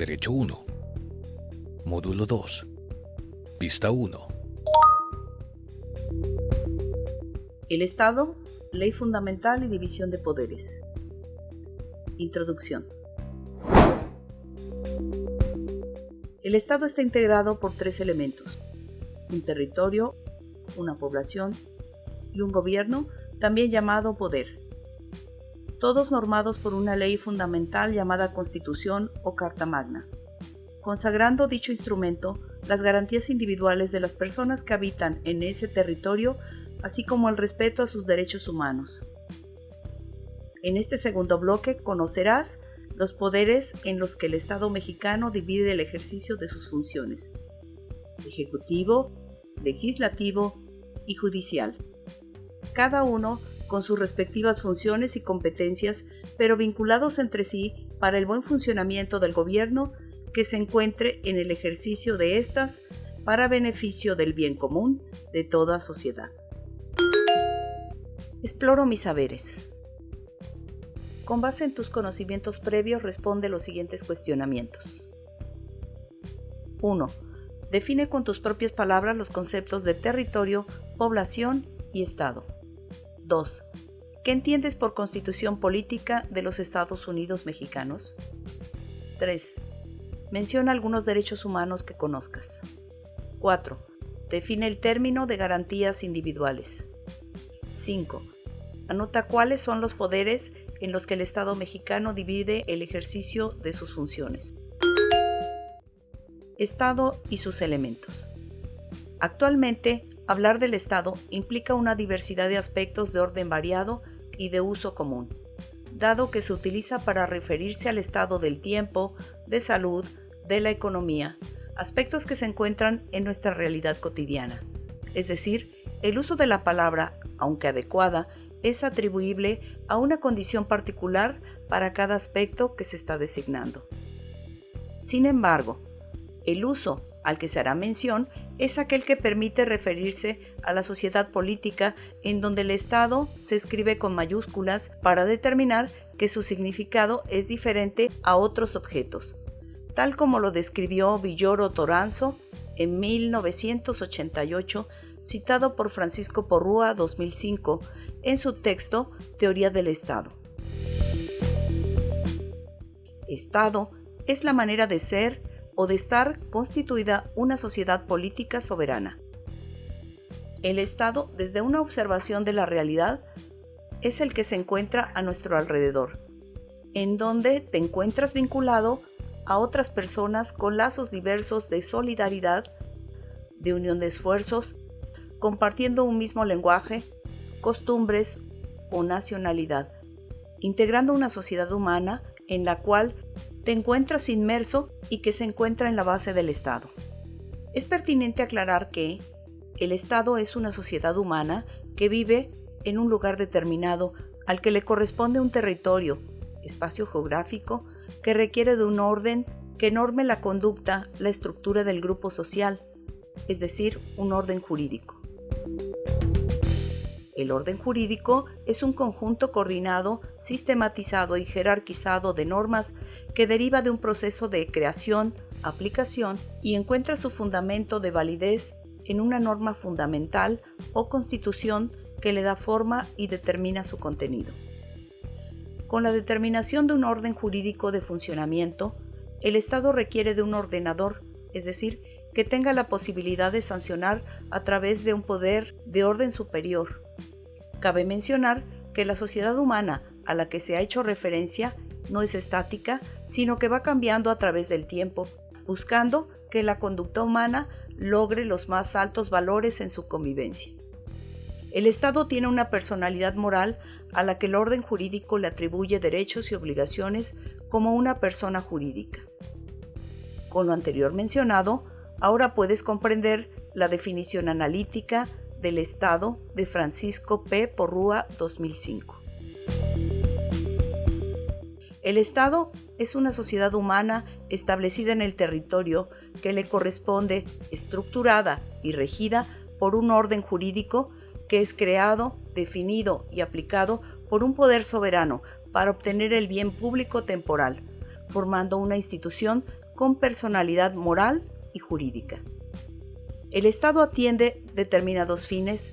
Derecho 1. Módulo 2. Pista 1. El Estado, ley fundamental y división de poderes. Introducción. El Estado está integrado por tres elementos: un territorio, una población y un gobierno, también llamado poder, todos normados por una ley fundamental llamada Constitución o Carta Magna, consagrando dicho instrumento las garantías individuales de las personas que habitan en ese territorio, así como el respeto a sus derechos humanos. En este segundo bloque conocerás los poderes en los que el Estado mexicano divide el ejercicio de sus funciones: ejecutivo, legislativo y judicial, cada uno con sus respectivas funciones y competencias, pero vinculados entre sí para el buen funcionamiento del gobierno que se encuentre en el ejercicio de estas para beneficio del bien común de toda sociedad. Exploro mis saberes. Con base en tus conocimientos previos, responde los siguientes cuestionamientos. 1. Define con tus propias palabras los conceptos de territorio, población y Estado. 2. ¿Qué entiendes por Constitución Política de los Estados Unidos Mexicanos? 3. Menciona algunos derechos humanos que conozcas. 4. Define el término de garantías individuales. 5. Anota cuáles son los poderes en los que el Estado mexicano divide el ejercicio de sus funciones. Estado y sus elementos. Actualmente, hablar del Estado implica una diversidad de aspectos de orden variado y de uso común, dado que se utiliza para referirse al estado del tiempo, de salud, de la economía, aspectos que se encuentran en nuestra realidad cotidiana. Es decir, el uso de la palabra, aunque adecuada, es atribuible a una condición particular para cada aspecto que se está designando. Sin embargo, el uso al que se hará mención es aquel que permite referirse a la sociedad política en donde el Estado se escribe con mayúsculas para determinar que su significado es diferente a otros objetos, tal como lo describió Villoro Toranzo en 1988, citado por Francisco Porrúa 2005 en su texto Teoría del Estado. Estado es la manera de ser o de estar constituida una sociedad política soberana. El Estado, desde una observación de la realidad, es el que se encuentra a nuestro alrededor, en donde te encuentras vinculado a otras personas con lazos diversos de solidaridad, de unión de esfuerzos, compartiendo un mismo lenguaje, costumbres o nacionalidad, integrando una sociedad humana en la cual te encuentras inmerso y que se encuentra en la base del Estado. Es pertinente aclarar que el Estado es una sociedad humana que vive en un lugar determinado al que le corresponde un territorio, espacio geográfico, que requiere de un orden que norme la conducta, la estructura del grupo social, es decir, un orden jurídico. El orden jurídico es un conjunto coordinado, sistematizado y jerarquizado de normas que deriva de un proceso de creación, aplicación y encuentra su fundamento de validez en una norma fundamental o constitución que le da forma y determina su contenido. Con la determinación de un orden jurídico de funcionamiento, el Estado requiere de un ordenador, es decir, que tenga la posibilidad de sancionar a través de un poder de orden superior. Cabe mencionar que la sociedad humana a la que se ha hecho referencia no es estática, sino que va cambiando a través del tiempo, buscando que la conducta humana logre los más altos valores en su convivencia. El Estado tiene una personalidad moral a la que el orden jurídico le atribuye derechos y obligaciones como una persona jurídica. Con lo anterior mencionado, ahora puedes comprender la definición analítica del Estado de Francisco P. Porrúa 2005. El Estado es una sociedad humana establecida en el territorio que le corresponde, estructurada y regida por un orden jurídico que es creado, definido y aplicado por un poder soberano para obtener el bien público temporal, formando una institución con personalidad moral y jurídica. El Estado atiende determinados fines,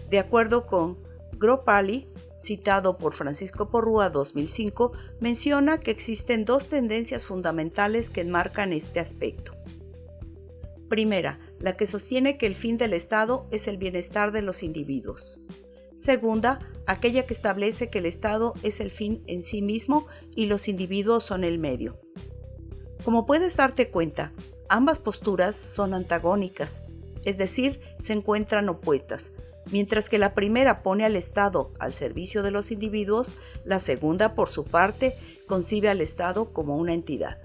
de acuerdo con Gropalli, citado por Francisco Porrúa 2005, menciona que existen dos tendencias fundamentales que enmarcan este aspecto. Primera, la que sostiene que el fin del Estado es el bienestar de los individuos. Segunda, aquella que establece que el Estado es el fin en sí mismo y los individuos son el medio. Como puedes darte cuenta, ambas posturas son antagónicas, es decir, se encuentran opuestas. Mientras que la primera pone al Estado al servicio de los individuos, la segunda, por su parte, concibe al Estado como una entidad.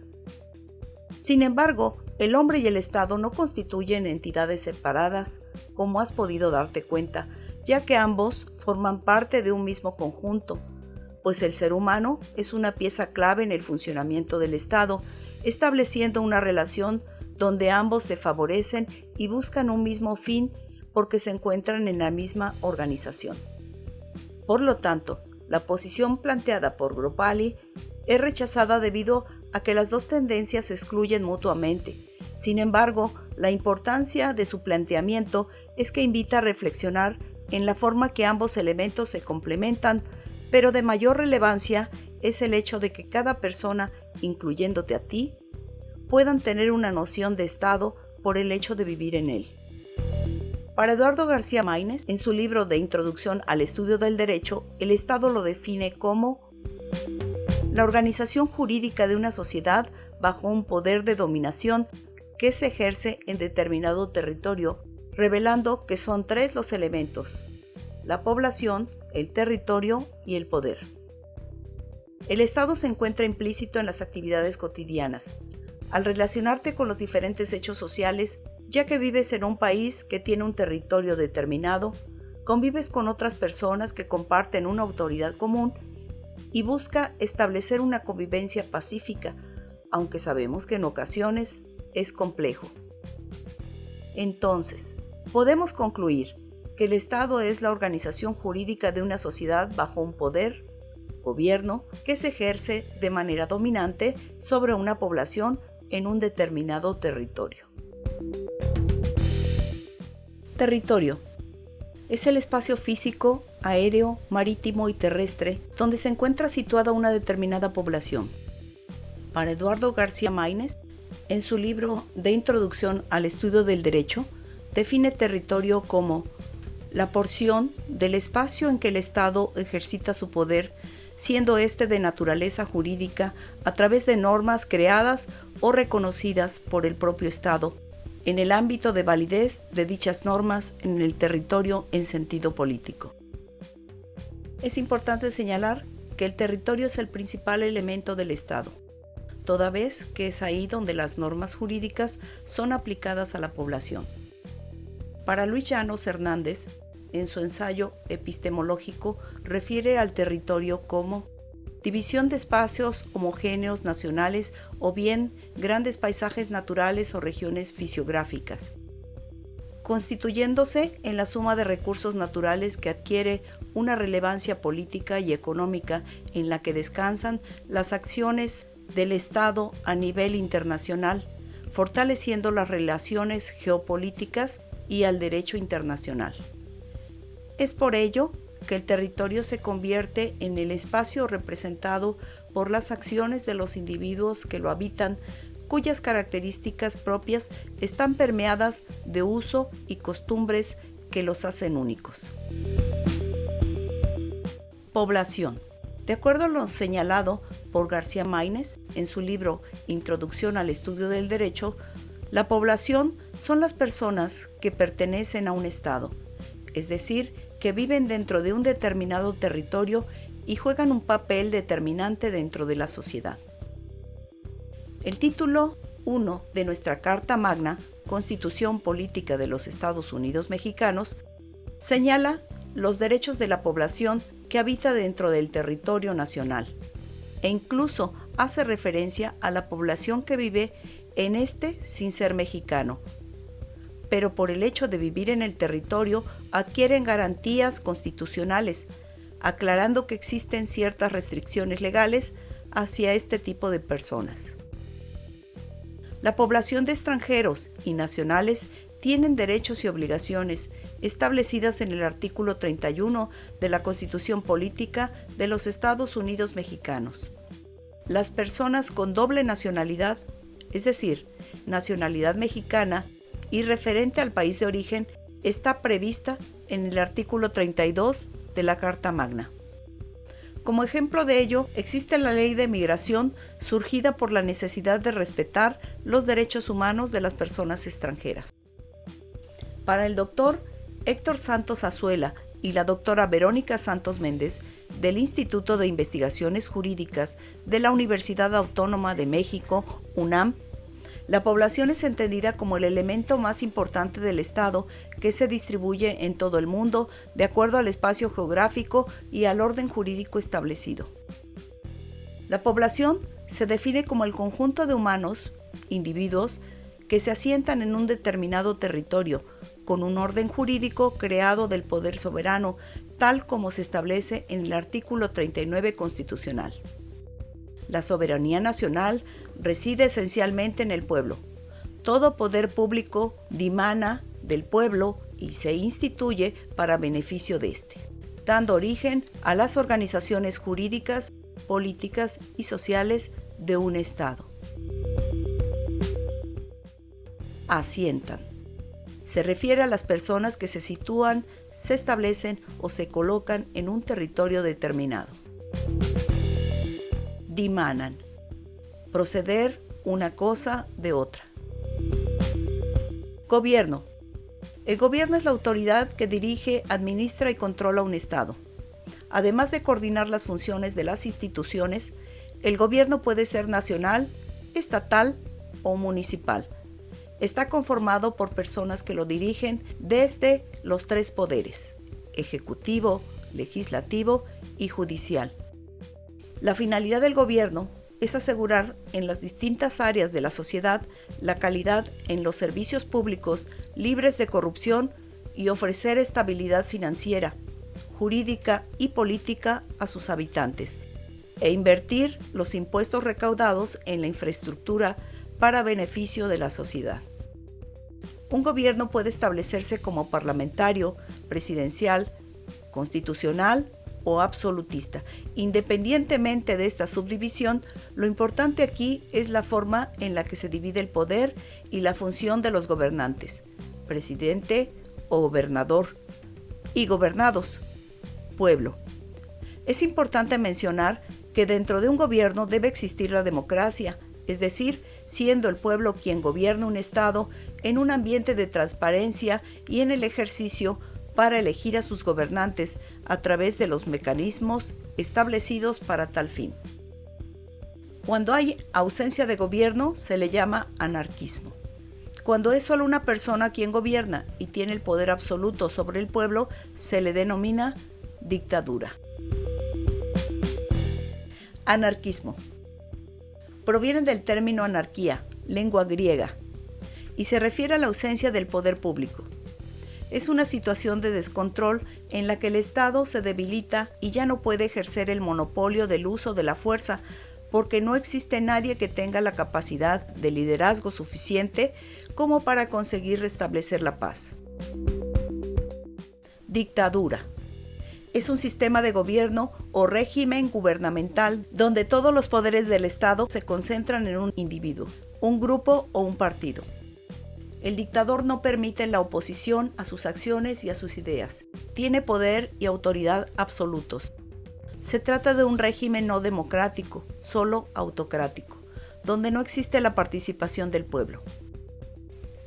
Sin embargo, el hombre y el Estado no constituyen entidades separadas, como has podido darte cuenta, ya que ambos forman parte de un mismo conjunto, pues el ser humano es una pieza clave en el funcionamiento del Estado, estableciendo una relación donde ambos se favorecen y buscan un mismo fin porque se encuentran en la misma organización. Por lo tanto, la posición planteada por Gropalli es rechazada debido a que las dos tendencias se excluyen mutuamente. Sin embargo, la importancia de su planteamiento es que invita a reflexionar en la forma que ambos elementos se complementan, pero de mayor relevancia es el hecho de que cada persona, incluyéndote a ti, puedan tener una noción de Estado por el hecho de vivir en él. Para Eduardo García Maínez, en su libro de Introducción al Estudio del Derecho, el Estado lo define como la organización jurídica de una sociedad bajo un poder de dominación que se ejerce en determinado territorio, revelando que son tres los elementos: la población, el territorio y el poder. El Estado se encuentra implícito en las actividades cotidianas. Al relacionarte con los diferentes hechos sociales, ya que vives en un país que tiene un territorio determinado, convives con otras personas que comparten una autoridad común y busca establecer una convivencia pacífica, aunque sabemos que en ocasiones es complejo. Entonces, podemos concluir que el Estado es la organización jurídica de una sociedad bajo un poder, gobierno, que se ejerce de manera dominante sobre una población en un determinado territorio. Territorio. Es el espacio físico, aéreo, marítimo y terrestre donde se encuentra situada una determinada población. Para Eduardo García Maínez, en su libro de Introducción al Estudio del Derecho, define territorio como la porción del espacio en que el Estado ejercita su poder, siendo éste de naturaleza jurídica a través de normas creadas o reconocidas por el propio Estado, en el ámbito de validez de dichas normas en el territorio en sentido político. Es importante señalar que el territorio es el principal elemento del Estado, toda vez que es ahí donde las normas jurídicas son aplicadas a la población. Para Luis Llanos Hernández, en su ensayo epistemológico, refiere al territorio como división de espacios homogéneos nacionales o bien grandes paisajes naturales o regiones fisiográficas, constituyéndose en la suma de recursos naturales que adquiere una relevancia política y económica en la que descansan las acciones del Estado a nivel internacional, fortaleciendo las relaciones geopolíticas y al derecho internacional. Es por ello que el territorio se convierte en el espacio representado por las acciones de los individuos que lo habitan, cuyas características propias están permeadas de uso y costumbres que los hacen únicos. Población. De acuerdo a lo señalado por García Maínez en su libro Introducción al Estudio del Derecho, la población son las personas que pertenecen a un Estado, es decir, que viven dentro de un determinado territorio y juegan un papel determinante dentro de la sociedad. El título 1 de nuestra Carta Magna, Constitución Política de los Estados Unidos Mexicanos, señala los derechos de la población que habita dentro del territorio nacional e incluso hace referencia a la población que vive en este sin ser mexicano, pero por el hecho de vivir en el territorio adquieren garantías constitucionales, aclarando que existen ciertas restricciones legales hacia este tipo de personas. La población de extranjeros y nacionales tienen derechos y obligaciones establecidas en el artículo 31 de la Constitución Política de los Estados Unidos Mexicanos. Las personas con doble nacionalidad, es decir, nacionalidad mexicana y referente al país de origen, está prevista en el artículo 32 de la Carta Magna. Como ejemplo de ello, existe la Ley de Migración surgida por la necesidad de respetar los derechos humanos de las personas extranjeras. Para el doctor Héctor Santos Azuela y la doctora Verónica Santos Méndez del Instituto de Investigaciones Jurídicas de la Universidad Autónoma de México, UNAM, la población es entendida como el elemento más importante del Estado que se distribuye en todo el mundo de acuerdo al espacio geográfico y al orden jurídico establecido. La población se define como el conjunto de humanos, individuos, que se asientan en un determinado territorio, con un orden jurídico creado del poder soberano, tal como se establece en el artículo 39 constitucional. La soberanía nacional reside esencialmente en el pueblo. Todo poder público dimana del pueblo y se instituye para beneficio de éste, dando origen a las organizaciones jurídicas, políticas y sociales de un Estado. Asientan. Se refiere a las personas que se sitúan, se establecen o se colocan en un territorio determinado. Dimanan. Proceder una cosa de otra. Gobierno. El gobierno es la autoridad que dirige, administra y controla un Estado. Además de coordinar las funciones de las instituciones, el gobierno puede ser nacional, estatal o municipal. Está conformado por personas que lo dirigen desde los tres poderes: ejecutivo, legislativo y judicial. La finalidad del gobierno es asegurar en las distintas áreas de la sociedad la calidad en los servicios públicos libres de corrupción y ofrecer estabilidad financiera, jurídica y política a sus habitantes, e invertir los impuestos recaudados en la infraestructura para beneficio de la sociedad. Un gobierno puede establecerse como parlamentario, presidencial, constitucional o absolutista. Independientemente de esta subdivisión, lo importante aquí es la forma en la que se divide el poder y la función de los gobernantes, presidente o gobernador, y gobernados, pueblo. Es importante mencionar que dentro de un gobierno debe existir la democracia, es decir, siendo el pueblo quien gobierna un Estado en un ambiente de transparencia y en el ejercicio para elegir a sus gobernantes a través de los mecanismos establecidos para tal fin. Cuando hay ausencia de gobierno, se le llama anarquismo. Cuando es solo una persona quien gobierna y tiene el poder absoluto sobre el pueblo, se le denomina dictadura. Anarquismo. Proviene del término anarquía, lengua griega, y se refiere a la ausencia del poder público. Es una situación de descontrol en la que el Estado se debilita y ya no puede ejercer el monopolio del uso de la fuerza, porque no existe nadie que tenga la capacidad de liderazgo suficiente como para conseguir restablecer la paz. Dictadura. Es un sistema de gobierno o régimen gubernamental donde todos los poderes del Estado se concentran en un individuo, un grupo o un partido. El dictador no permite la oposición a sus acciones y a sus ideas. Tiene poder y autoridad absolutos. Se trata de un régimen no democrático, solo autocrático, donde no existe la participación del pueblo.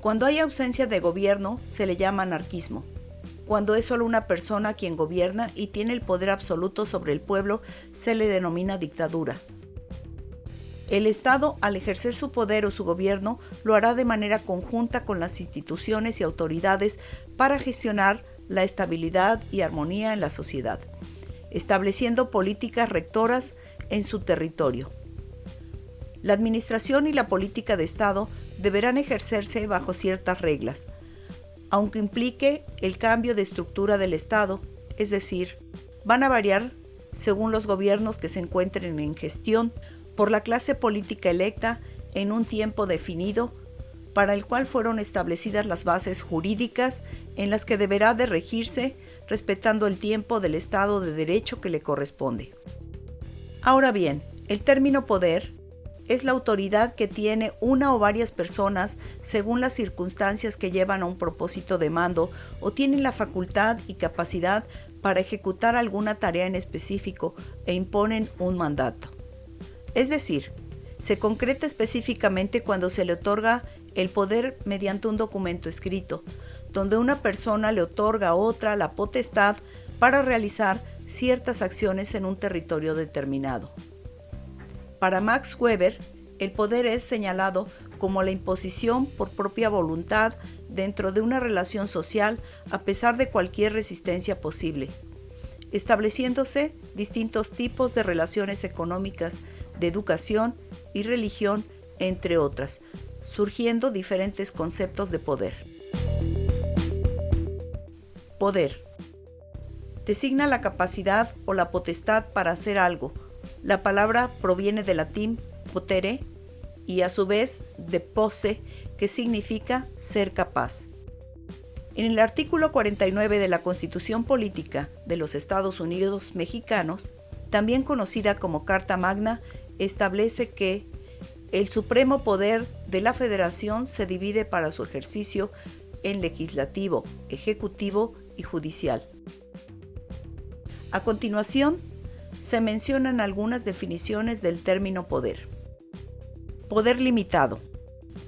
Cuando hay ausencia de gobierno, se le llama anarquismo. Cuando es solo una persona quien gobierna y tiene el poder absoluto sobre el pueblo, se le denomina dictadura. El Estado, al ejercer su poder o su gobierno, lo hará de manera conjunta con las instituciones y autoridades para gestionar la estabilidad y armonía en la sociedad, estableciendo políticas rectoras en su territorio. La administración y la política de Estado deberán ejercerse bajo ciertas reglas, aunque implique el cambio de estructura del Estado, es decir, van a variar según los gobiernos que se encuentren en gestión por la clase política electa en un tiempo definido, para el cual fueron establecidas las bases jurídicas en las que deberá de regirse, respetando el tiempo del Estado de Derecho que le corresponde. Ahora bien, el término poder es la autoridad que tiene una o varias personas según las circunstancias que llevan a un propósito de mando o tienen la facultad y capacidad para ejecutar alguna tarea en específico e imponen un mandato. Es decir, se concreta específicamente cuando se le otorga el poder mediante un documento escrito, donde una persona le otorga a otra la potestad para realizar ciertas acciones en un territorio determinado. Para Max Weber, el poder es señalado como la imposición por propia voluntad dentro de una relación social a pesar de cualquier resistencia posible, estableciéndose distintos tipos de relaciones económicas, de educación y religión, entre otras, surgiendo diferentes conceptos de poder. Poder. Designa la capacidad o la potestad para hacer algo. La palabra proviene del latín potere y a su vez de posse, que significa ser capaz. En el artículo 49 de la Constitución Política de los Estados Unidos Mexicanos, también conocida como Carta Magna, establece que el supremo poder de la Federación se divide para su ejercicio en legislativo, ejecutivo y judicial. A continuación, se mencionan algunas definiciones del término poder. Poder limitado.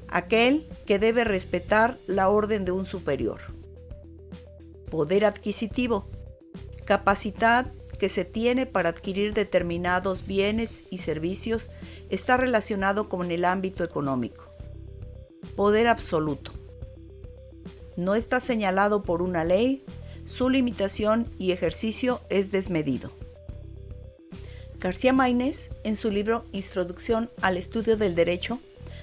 Aquel que debe respetar la orden de un superior. Poder adquisitivo. Capacidad que se tiene para adquirir determinados bienes y servicios, está relacionado con el ámbito económico. Poder absoluto. No está señalado por una ley, su limitación y ejercicio es desmedido. García Maínez, en su libro Introducción al Estudio del Derecho,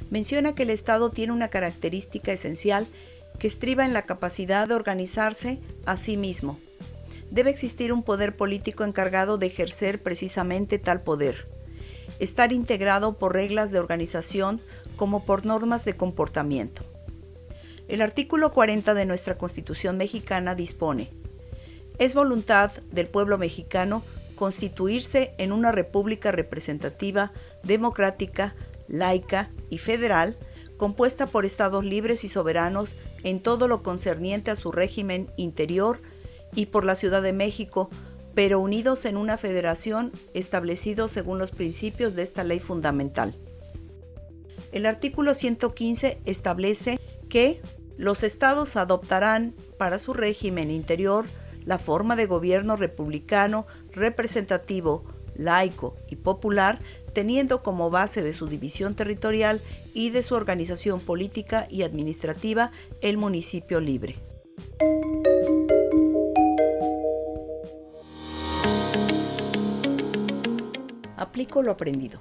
menciona que el Estado tiene una característica esencial que estriba en la capacidad de organizarse a sí mismo. Debe existir un poder político encargado de ejercer precisamente tal poder, estar integrado por reglas de organización como por normas de comportamiento. El artículo 40 de nuestra Constitución mexicana dispone: es voluntad del pueblo mexicano constituirse en una república representativa, democrática, laica y federal, compuesta por estados libres y soberanos en todo lo concerniente a su régimen interior y por la Ciudad de México, pero unidos en una federación establecidos según los principios de esta ley fundamental. El artículo 115 establece que los estados adoptarán para su régimen interior la forma de gobierno republicano, representativo, laico y popular, teniendo como base de su división territorial y de su organización política y administrativa el municipio libre. Aplico lo aprendido.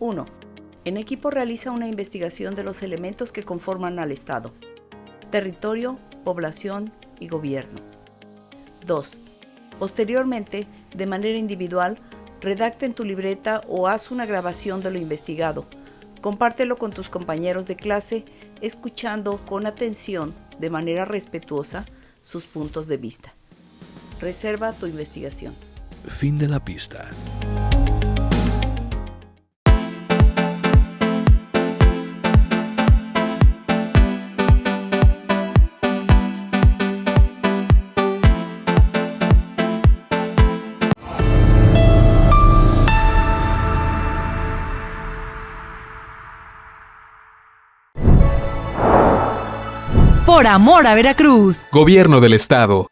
1. En equipo realiza una investigación de los elementos que conforman al Estado: territorio, población y gobierno. 2. Posteriormente, de manera individual, redacta en tu libreta o haz una grabación de lo investigado. Compártelo con tus compañeros de clase, escuchando con atención, de manera respetuosa, sus puntos de vista. Reserva tu investigación. Fin de la pista. Por amor a Veracruz. Gobierno del Estado.